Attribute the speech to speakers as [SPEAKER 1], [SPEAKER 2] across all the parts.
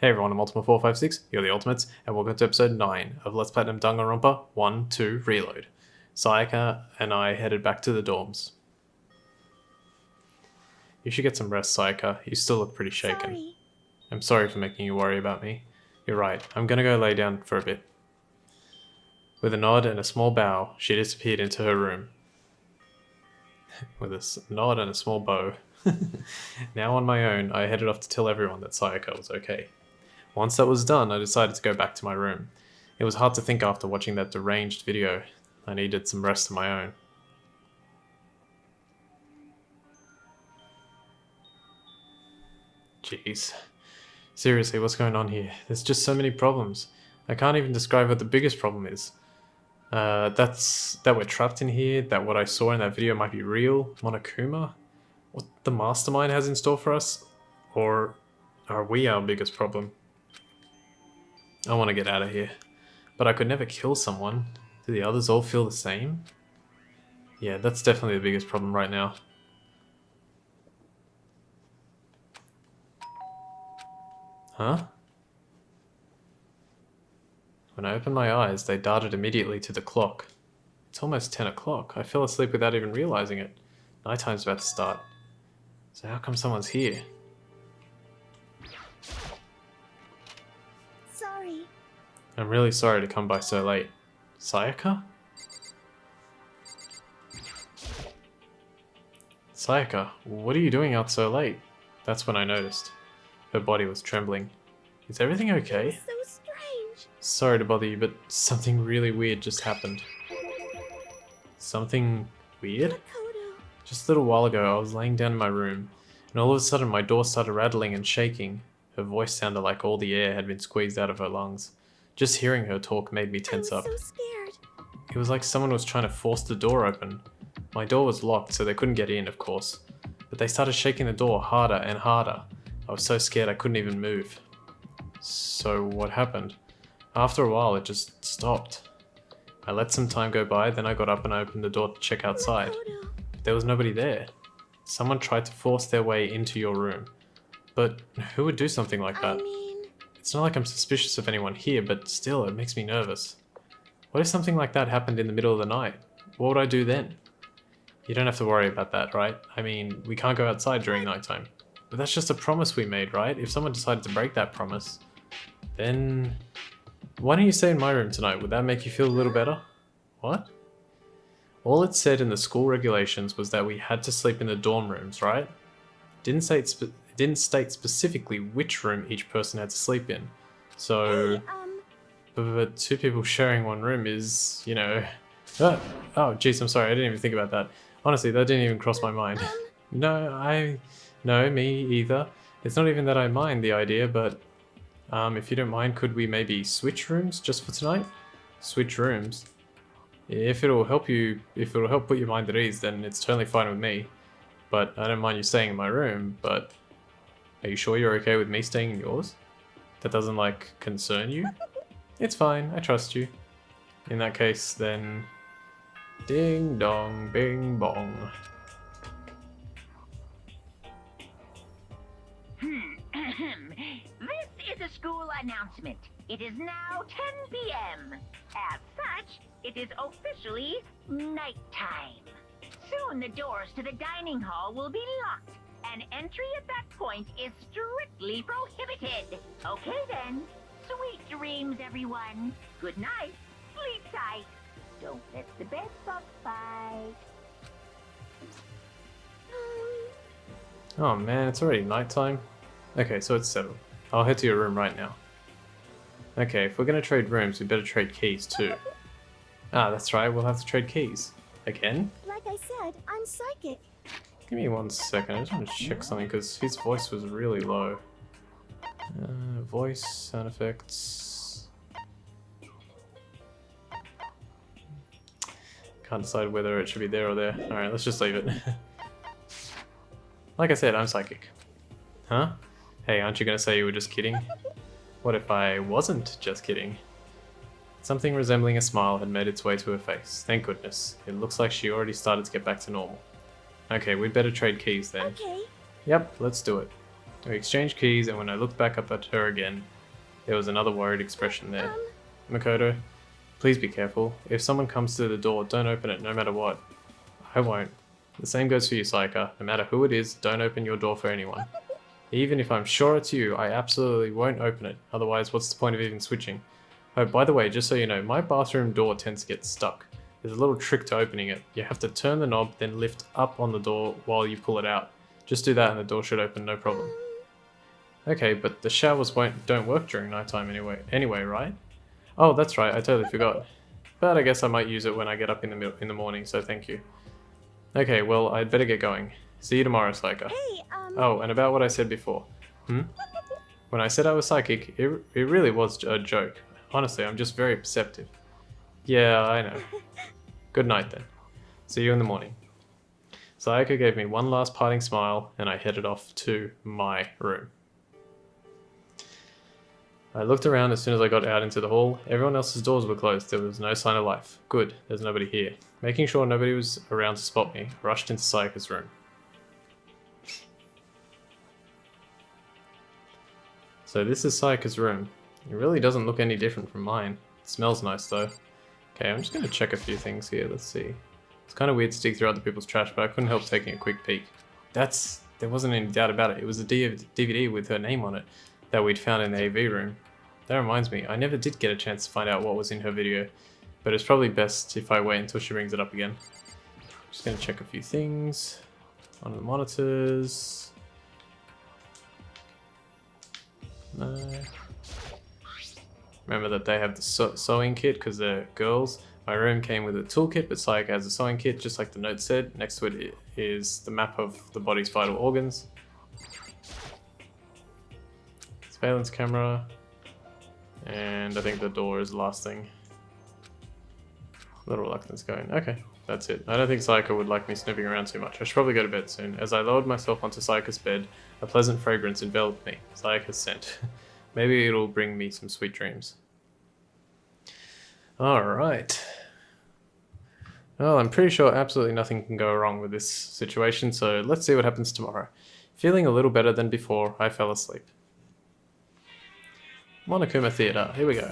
[SPEAKER 1] Hey everyone, I'm Ultima456, you're the Ultimates, and welcome to episode 9 of Let's Platinum Danganronpa 1, 2, Reload. Sayaka and I headed back to the dorms. You should get some rest, Sayaka. You still look pretty shaken.
[SPEAKER 2] Sorry.
[SPEAKER 1] I'm sorry for making you worry about me. You're right, I'm gonna go lay down for a bit. With a nod and a small bow, she disappeared into her room. With a nod and a small bow. Now on my own, I headed off to tell everyone that Sayaka was okay. Once that was done, I decided to go back to my room. It was hard to think after watching that deranged video. I needed some rest of my own. Jeez. Seriously, what's going on here? There's just so many problems. I can't even describe what the biggest problem is. That's that we're trapped in here, that what I saw in that video might be real, Monokuma? What the mastermind has in store for us? Or are we our biggest problem? I want to get out of here. But I could never kill someone. Do the others all feel the same? Yeah, that's definitely the biggest problem right now. Huh? When I opened my eyes, they darted immediately to the clock. It's almost 10 o'clock. I fell asleep without even realizing it. Nighttime's about to start. So how come someone's here?
[SPEAKER 2] Sorry.
[SPEAKER 1] I'm really sorry to come by so late. Sayaka? Sayaka, what are you doing out so late? That's when I noticed. Her body was trembling. Is everything okay?
[SPEAKER 2] So strange.
[SPEAKER 1] Sorry to bother you, but something really weird just happened. Something weird?
[SPEAKER 2] Makoto.
[SPEAKER 1] Just a little while ago, I was laying down in my room, and all of a sudden my door started rattling and shaking. Her voice sounded like all the air had been squeezed out of her lungs. Just hearing her talk made me tense up.
[SPEAKER 2] I was so scared.
[SPEAKER 1] It was like someone was trying to force the door open. My door was locked, so they couldn't get in, of course. But they started shaking the door harder and harder. I was so scared I couldn't even move. So what happened? After a while, it just stopped. I let some time go by, then I got up and I opened the door to check outside.
[SPEAKER 2] Makoto.
[SPEAKER 1] But there was nobody there. Someone tried to force their way into your room. But who would do something like that?
[SPEAKER 2] I mean,
[SPEAKER 1] It's not like I'm suspicious of anyone here, but still, it makes me nervous. What if something like that happened in the middle of the night? What would I do then? You don't have to worry about that, right? I mean, we can't go outside during nighttime. But that's just a promise we made, right? If someone decided to break that promise, then... Why don't you stay in my room tonight? Would that make you feel a little better? What? All it said in the school regulations was that we had to sleep in the dorm rooms, right? Didn't state specifically which room each person had to sleep in. So...
[SPEAKER 2] hey,
[SPEAKER 1] But two people sharing one room is, you know... Oh, jeez, I'm sorry, I didn't even think about that. Honestly, that didn't even cross my mind. No, me either. It's not even that I mind the idea, but... if you don't mind, could we maybe switch rooms just for tonight? Switch rooms. If it'll help put your mind at ease, then it's totally fine with me. But I don't mind you staying in my room, but... Are you sure you're okay with me staying in yours? That doesn't, like, concern you? It's fine, I trust you. In that case, then... Ding dong, bing bong.
[SPEAKER 3] This is a school announcement. It is now 10 p.m. As such, it is officially nighttime. Soon the doors to the dining hall will be locked, and entry at that point is strictly prohibited. Okay then. Sweet dreams, everyone. Good night. Sleep tight. Don't let the bed bug bite.
[SPEAKER 1] Oh man, it's already nighttime. Okay, so it's settled. I'll head to your room right now. Okay, if we're gonna trade rooms, we better trade keys too. Ah, that's right, we'll have to trade keys. Again?
[SPEAKER 2] like I said, I'm psychic.
[SPEAKER 1] Give me 1 second, I just want to check something because his voice was really low. Voice, sound effects... Can't decide whether it should be there or there. Alright, let's just leave it. Like I said, I'm psychic. Huh? Hey, aren't you gonna say you were just kidding? What if I wasn't just kidding? Something resembling a smile had made its way to her face. Thank goodness. It looks like she already started to get back to normal. Okay, we'd better trade keys then.
[SPEAKER 2] Okay.
[SPEAKER 1] Yep, let's do it. We exchanged keys, and when I looked back up at her again, there was another worried expression there. Makoto, please be careful. If someone comes to the door, don't open it no matter what. I won't. The same goes for you, Sayaka. No matter who it is, don't open your door for anyone. Even if I'm sure it's you, I absolutely won't open it. Otherwise, what's the point of even switching? Oh, by the way, just so you know, my bathroom door tends to get stuck. There's a little trick to opening it. You have to turn the knob, then lift up on the door while you pull it out. Just do that and the door should open no problem. Okay, but the showers don't work during nighttime anyway, right? Oh, that's right, I totally forgot. But I guess I might use it when I get up in the morning, so thank you. Okay, well, I'd better get going. See you tomorrow, Sayaka.
[SPEAKER 2] Hey,
[SPEAKER 1] Oh, and about what I said before. When I said I was psychic, it really was a joke. Honestly, I'm just very perceptive. Yeah, I know. Good night then. See you in the morning. Sayaka gave me one last parting smile, and I headed off to my room. I looked around as soon as I got out into the hall. Everyone else's doors were closed. There was no sign of life. Good, there's nobody here. Making sure nobody was around to spot me, I rushed into Sayaka's room. So this is Sayaka's room. It really doesn't look any different from mine. It smells nice though. Okay, I'm just going to check a few things here. Let's see. It's kind of weird to dig through other people's trash, but I couldn't help taking a quick peek. There wasn't any doubt about it. It was a DVD with her name on it that we'd found in the AV room. That reminds me, I never did get a chance to find out what was in her video, but it's probably best if I wait until she brings it up again. Just going to check a few things on the monitors. No. Remember that they have the sewing kit because they're girls. My room came with a toolkit, but Sayaka has a sewing kit, just like the note said. Next to it is the map of the body's vital organs. Surveillance camera. And I think the door is the last thing. A little reluctance going. Okay, that's it. I don't think Sayaka would like me snooping around too much. I should probably go to bed soon. As I lowered myself onto Sayaka's bed, a pleasant fragrance enveloped me. Sayaka's scent. Maybe it'll bring me some sweet dreams. Alright. Well, I'm pretty sure absolutely nothing can go wrong with this situation, so let's see what happens tomorrow. Feeling a little better than before, I fell asleep. Monokuma Theatre, here we go.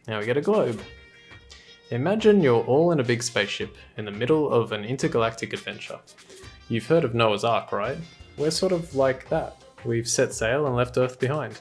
[SPEAKER 1] Now we get a globe. Imagine you're all in a big spaceship in the middle of an intergalactic adventure. You've heard of Noah's Ark, right? We're sort of like that. We've set sail and left Earth behind.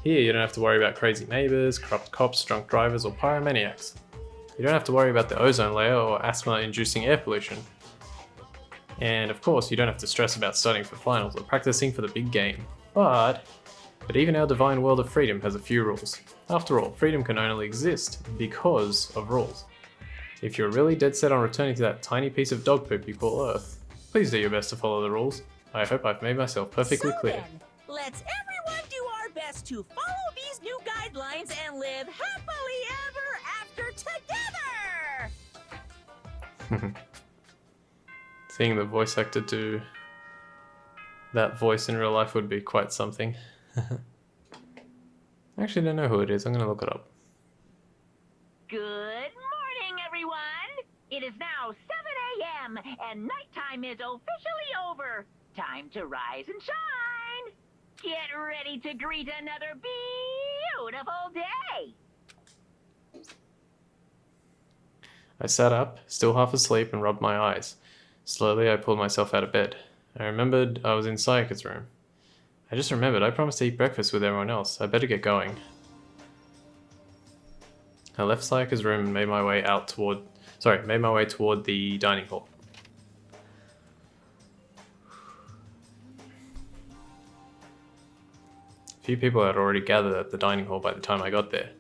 [SPEAKER 1] Here you don't have to worry about crazy neighbours, corrupt cops, drunk drivers or pyromaniacs. You don't have to worry about the ozone layer or asthma-inducing air pollution. And of course you don't have to stress about studying for finals or practicing for the big game. But even our divine world of freedom has a few rules. After all, freedom can only exist because of rules. If you're really dead set on returning to that tiny piece of dog poop you call Earth, please do your best to follow the rules. I hope I've made myself perfectly clear.
[SPEAKER 4] Then, let's everyone do our best to follow these new guidelines and live happily ever after together!
[SPEAKER 1] Seeing the voice actor do that voice in real life would be quite something. I actually don't know who it is. I'm going to look it up.
[SPEAKER 3] Good morning, everyone! It is now 7 a.m. and nighttime is officially over. Time to rise and shine! Get ready to greet another beautiful day!
[SPEAKER 1] I sat up, still half asleep, and rubbed my eyes. Slowly, I pulled myself out of bed. I remembered I was in Sayaka's room. I just remembered I promised to eat breakfast with everyone else. I better get going. I left Sayaka's room and made my way toward the dining hall. Few people had already gathered at the dining hall by the time I got there.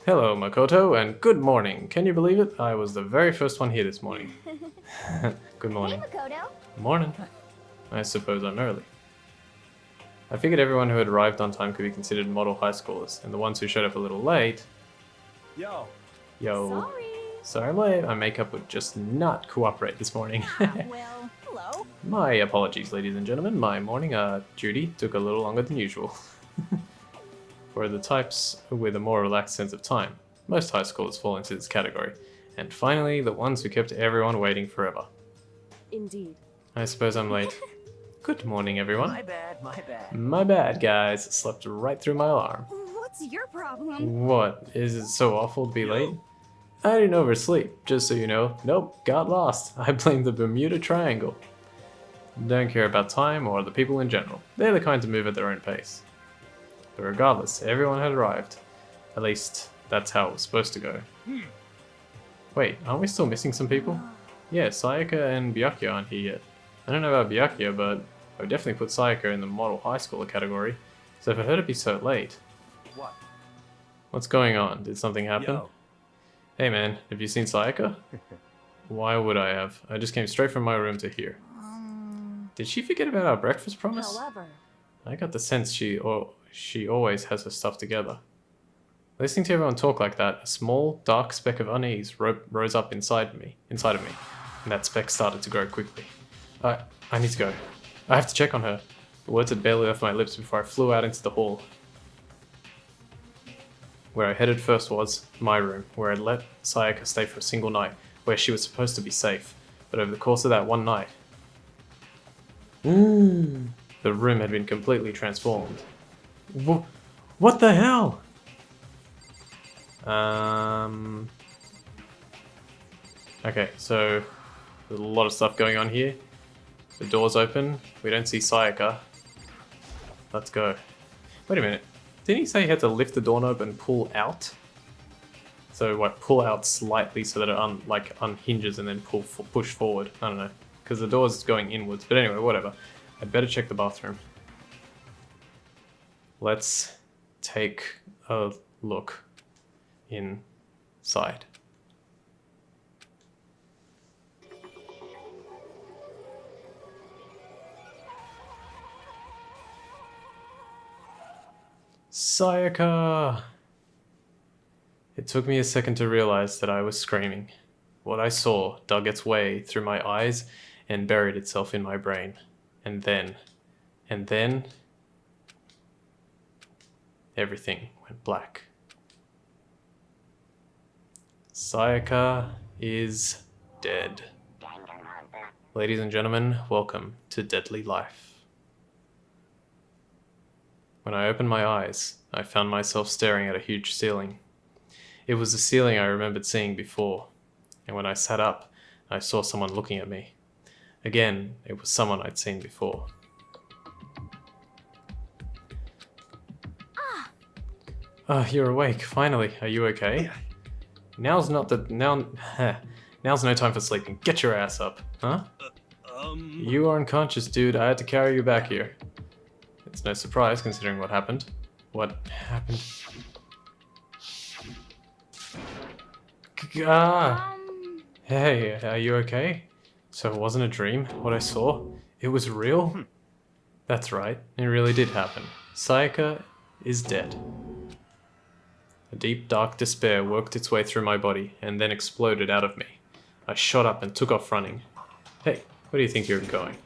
[SPEAKER 1] Hello, Makoto, and good morning. Can you believe it? I was the very first one here this morning. Good morning.
[SPEAKER 2] Hey, Makoto.
[SPEAKER 1] Morning. I suppose I'm early. I figured everyone who had arrived on time could be considered model high schoolers, and the ones who showed up a little late... Yo.
[SPEAKER 2] Sorry.
[SPEAKER 1] Sorry I'm late. My makeup would just not cooperate this morning.
[SPEAKER 4] Well, hello.
[SPEAKER 1] My apologies, ladies and gentlemen. My morning duty took a little longer than usual. We're the types with a more relaxed sense of time. Most high schoolers fall into this category. And finally, the ones who kept everyone waiting forever.
[SPEAKER 2] Indeed.
[SPEAKER 1] I suppose I'm late. Good morning, everyone.
[SPEAKER 5] My bad, my bad.
[SPEAKER 1] My bad, guys. Slept right through my alarm.
[SPEAKER 2] What's your problem?
[SPEAKER 1] What? Is it so awful to be late? I didn't oversleep, just so you know. Nope, got lost. I blame the Bermuda Triangle. Don't care about time or the people in general. They're the kind to move at their own pace. But regardless, everyone had arrived. At least, that's how it was supposed to go. Wait, aren't we still missing some people? Yeah, Sayaka and Byakuya aren't here yet. I don't know about Byakuya, but I would definitely put Sayaka in the model high schooler category. So for her to be so late...
[SPEAKER 5] What?
[SPEAKER 1] What's going on? Did something happen?
[SPEAKER 5] Yo.
[SPEAKER 1] Hey man, have you seen Sayaka? Why would I have? I just came straight from my room to here. Did she forget about our breakfast promise?
[SPEAKER 2] However,
[SPEAKER 1] I got the sense she always has her stuff together. Listening to everyone talk like that, a small, dark speck of unease rose up inside of me, and that speck started to grow quickly. I need to go. I have to check on her. The words had barely left my lips before I flew out into the hall. Where I headed first was my room, where I'd let Sayaka stay for a single night, where she was supposed to be safe. But over the course of that one night, the room had been completely transformed. What the hell? Okay, so there's a lot of stuff going on here. The door's open. We don't see Sayaka. Let's go. Wait a minute. Didn't he say he had to lift the doorknob and pull out? So what? Pull out slightly so that it unhinges and then push forward. I don't know, because the door's going inwards. But anyway, whatever. I'd better check the bathroom. Let's take a look inside. Sayaka! It took me a second to realize that I was screaming. What I saw dug its way through my eyes and buried itself in my brain. And then, everything went black. Sayaka is dead. Ladies and gentlemen, welcome to Deadly Life. When I opened my eyes, I found myself staring at a huge ceiling. It was the ceiling I remembered seeing before, and when I sat up, I saw someone looking at me. Again, it was someone I'd seen before. You're awake, finally. Are you okay? Now's no time for sleeping. Get your ass up, huh? You are unconscious, dude. I had to carry you back here. It's no surprise, considering what happened. What happened? Hey, are you okay? So it wasn't a dream, what I saw? It was real? That's right, it really did happen. Sayaka is dead. A deep, dark despair worked its way through my body, and then exploded out of me. I shot up and took off running. Hey, where do you think you're going?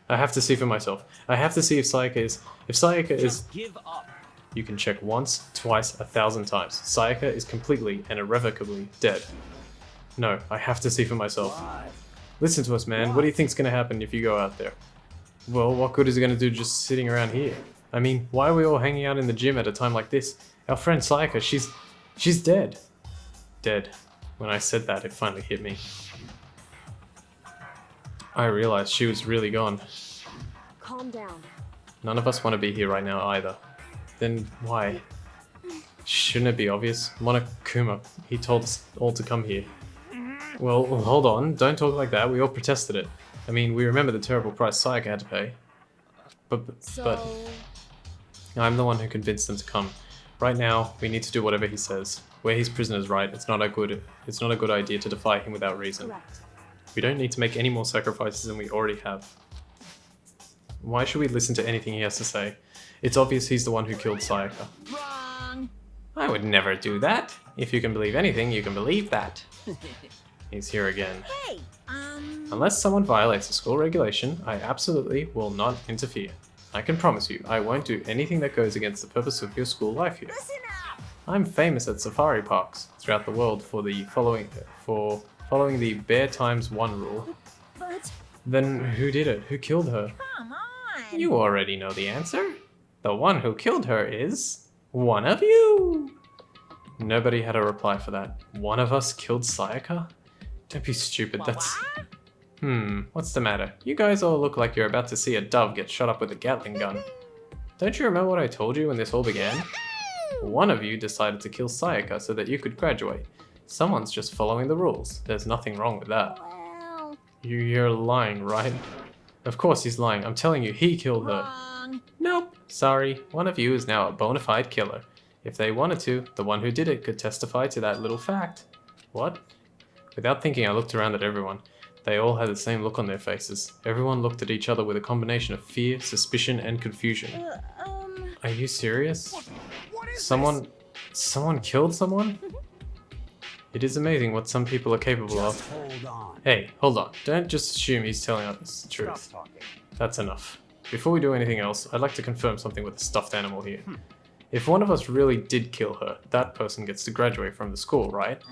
[SPEAKER 1] I have to see for myself. I have to see if Sayaka is... If Sayaka is...
[SPEAKER 5] Give up.
[SPEAKER 1] You can check once, twice, 1,000 times. Sayaka is completely and irrevocably dead. No, I have to see for myself.
[SPEAKER 5] Why?
[SPEAKER 1] Listen to us, man. What do you think's gonna happen if you go out there? Well, what good is it gonna do just sitting around here? I mean, why are we all hanging out in the gym at a time like this? Our friend Sayaka, she's dead. Dead. When I said that, it finally hit me. I realized she was really gone.
[SPEAKER 2] calm down.
[SPEAKER 1] None of us want to be here right now either. Then why? Shouldn't it be obvious? Monokuma, he told us all to come here. Well, hold on, don't talk like that, we all protested it. I mean, we remember the terrible price Sayaka had to pay. But I'm the one who convinced them to come. Right now, we need to do whatever he says. We're his prisoners, right? It's not a good idea to defy him without reason.
[SPEAKER 2] Correct.
[SPEAKER 1] We don't need to make any more sacrifices than we already have. Why should we listen to anything he has to say? It's obvious he's the one who killed Sayaka.
[SPEAKER 4] Wrong.
[SPEAKER 1] I would never do that. If you can believe anything, you can believe that. He's here again.
[SPEAKER 4] Hey,
[SPEAKER 1] Unless someone violates a school regulation, I absolutely will not interfere. I can promise you, I won't do anything that goes against the purpose of your school life here.
[SPEAKER 4] listen up.
[SPEAKER 1] I'm famous at safari parks throughout the world for following the Bear Times 1 rule.
[SPEAKER 2] But
[SPEAKER 1] Then who did it? Who killed her?
[SPEAKER 4] Come on.
[SPEAKER 1] You already know the answer. The one who killed her is one of you. Nobody had a reply for that. One of us killed Sayaka? Don't be stupid, that's... what's the matter? You guys all look like you're about to see a dove get shot up with a Gatling gun. Don't you remember what I told you when this all began? One of you decided to kill Sayaka so that you could graduate. Someone's just following the rules. There's nothing wrong with that.
[SPEAKER 2] Well,
[SPEAKER 1] You're lying, right? Of course he's lying. I'm telling you, he killed her.
[SPEAKER 4] Wrong.
[SPEAKER 1] Nope. Sorry. One of you is now a bona fide killer. If they wanted to, the one who did it could testify to that little fact. What? Without thinking, I looked around at everyone. They all had the same look on their faces. Everyone looked at each other with a combination of fear, suspicion, and confusion. Are you serious? Someone killed someone? It is amazing what some people are capable of.
[SPEAKER 5] Hold on.
[SPEAKER 1] Hey, hold on. Don't just assume he's telling us the truth.
[SPEAKER 5] Stop talking.
[SPEAKER 1] That's enough. Before we do anything else, I'd like to confirm something with the stuffed animal here. If one of us really did kill her, that person gets to graduate from the school, right?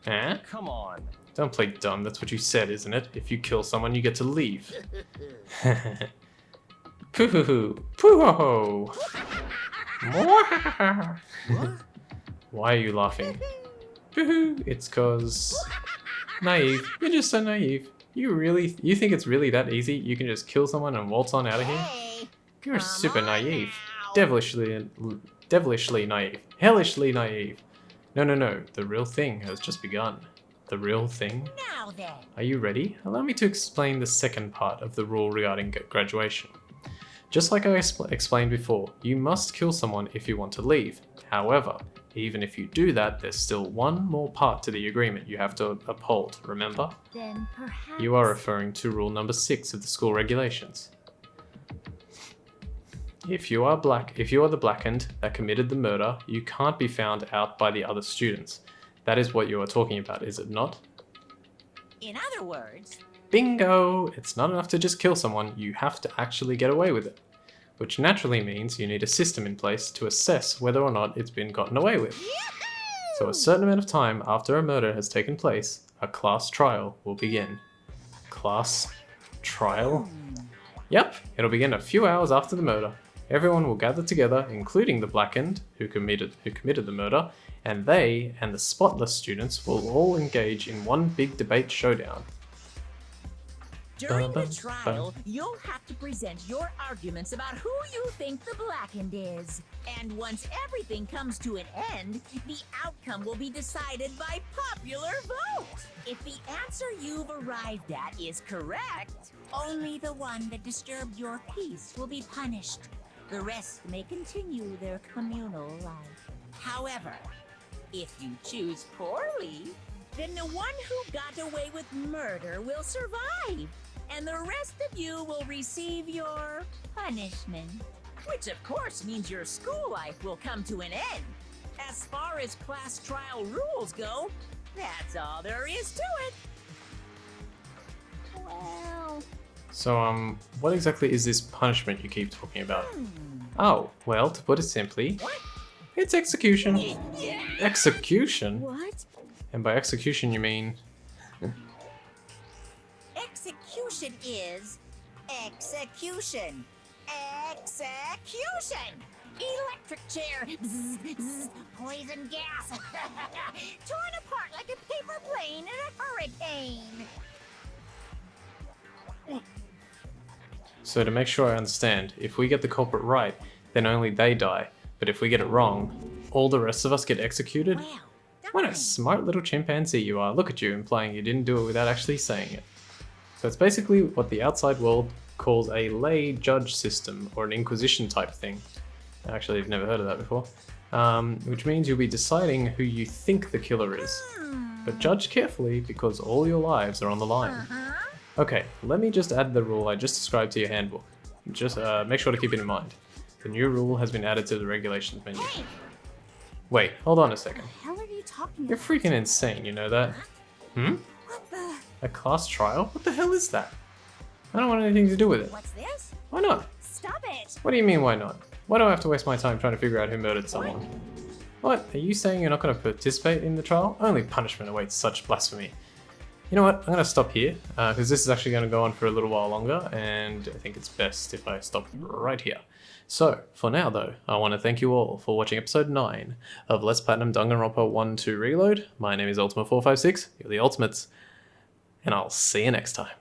[SPEAKER 1] Eh?
[SPEAKER 5] Come on.
[SPEAKER 1] Don't play dumb, that's what you said, isn't it? If you kill someone, you get to leave. Poo-hoo-hoo. Poo-ho-ho. Why are you laughing? Poo-hoo. It's cause... Naive. You're just so naive. You think it's really that easy? You can just kill someone and waltz on out of here?
[SPEAKER 4] Hey,
[SPEAKER 1] You're
[SPEAKER 4] come
[SPEAKER 1] super
[SPEAKER 4] on
[SPEAKER 1] naive.
[SPEAKER 4] now.
[SPEAKER 1] Devilishly naive. Hellishly naive. No. The real thing has just begun. The real thing?
[SPEAKER 4] Now then.
[SPEAKER 1] Are you ready? Allow me to explain the second part of the rule regarding graduation. Just like I explained before, you must kill someone if you want to leave. However, even if you do that, there's still one more part to the agreement you have to uphold, remember?
[SPEAKER 2] then perhaps...
[SPEAKER 1] You are referring to rule number 6 of the school regulations. If you are the blackened that committed the murder, you can't be found out by the other students. That is what you are talking about, is it not?
[SPEAKER 4] In other words,
[SPEAKER 1] Bingo! It's not enough to just kill someone, you have to actually get away with it. Which naturally means you need a system in place to assess whether or not it's been gotten away with. So a certain amount of time after a murder has taken place, a class trial will begin. Class trial? Yep, it'll begin a few hours after the murder. Everyone will gather together, including the blackened, who committed the murder, and they and the spotless students will all engage in one big debate showdown.
[SPEAKER 4] during the
[SPEAKER 1] Bum,
[SPEAKER 4] trial, you'll have to present your arguments about who you think the blackened is. And once everything comes to an end, the outcome will be decided by popular vote. If the answer you've arrived at is correct, only the one that disturbed your peace will be punished. The rest may continue their communal life. However, if you choose poorly, then the one who got away with murder will survive, and the rest of you will receive your punishment. Which of course means your school life will come to an end. As far as class trial rules go, that's all there is to it.
[SPEAKER 2] Well...
[SPEAKER 1] So, what exactly is this punishment you keep talking about? Oh, well, to put it simply, it's execution. Execution?
[SPEAKER 2] What?
[SPEAKER 1] And by execution you mean...
[SPEAKER 4] Execution is execution. Execution! Electric chair. Bzz, bzz, poison gas. Torn apart like a paper plane in a hurricane.
[SPEAKER 1] So to make sure I understand, if we get the culprit right, then only they die. But if we get it wrong, all the rest of us get executed?
[SPEAKER 4] Well,
[SPEAKER 1] What a smart little chimpanzee you are. Look at you, implying you didn't do it without actually saying it. So it's basically what the outside world calls a lay judge system, or an inquisition type thing. Actually, I've never heard of that before. Which means you'll be deciding who you think the killer is. But judge carefully, because all your lives are on the line. Okay, let me just add the rule I just described to your handbook. Just make sure to keep it in mind. The new rule has been added to the regulations menu.
[SPEAKER 4] Hey,
[SPEAKER 1] Wait, hold on a second.
[SPEAKER 2] What the hell are you talking
[SPEAKER 1] You're
[SPEAKER 2] about?
[SPEAKER 1] freaking insane, you know that? Hmm?
[SPEAKER 2] What the...
[SPEAKER 1] A class trial? What the hell is that? I don't want anything to do with it.
[SPEAKER 4] what's this?
[SPEAKER 1] Why not?
[SPEAKER 2] Stop it!
[SPEAKER 1] What do you mean, why not? Why do I have to waste my time trying to figure out who murdered someone? What? Are you saying you're not going to participate in the trial? Only punishment awaits such blasphemy. You know what? I'm going to stop here because this is actually going to go on for a little while longer, and I think it's best if I stop right here. So, for now though, I want to thank you all for watching episode 9 of Let's Platinum Danganronpa 1-2 Reload. My name is Ultima456, you're the Ultimates, and I'll see you next time.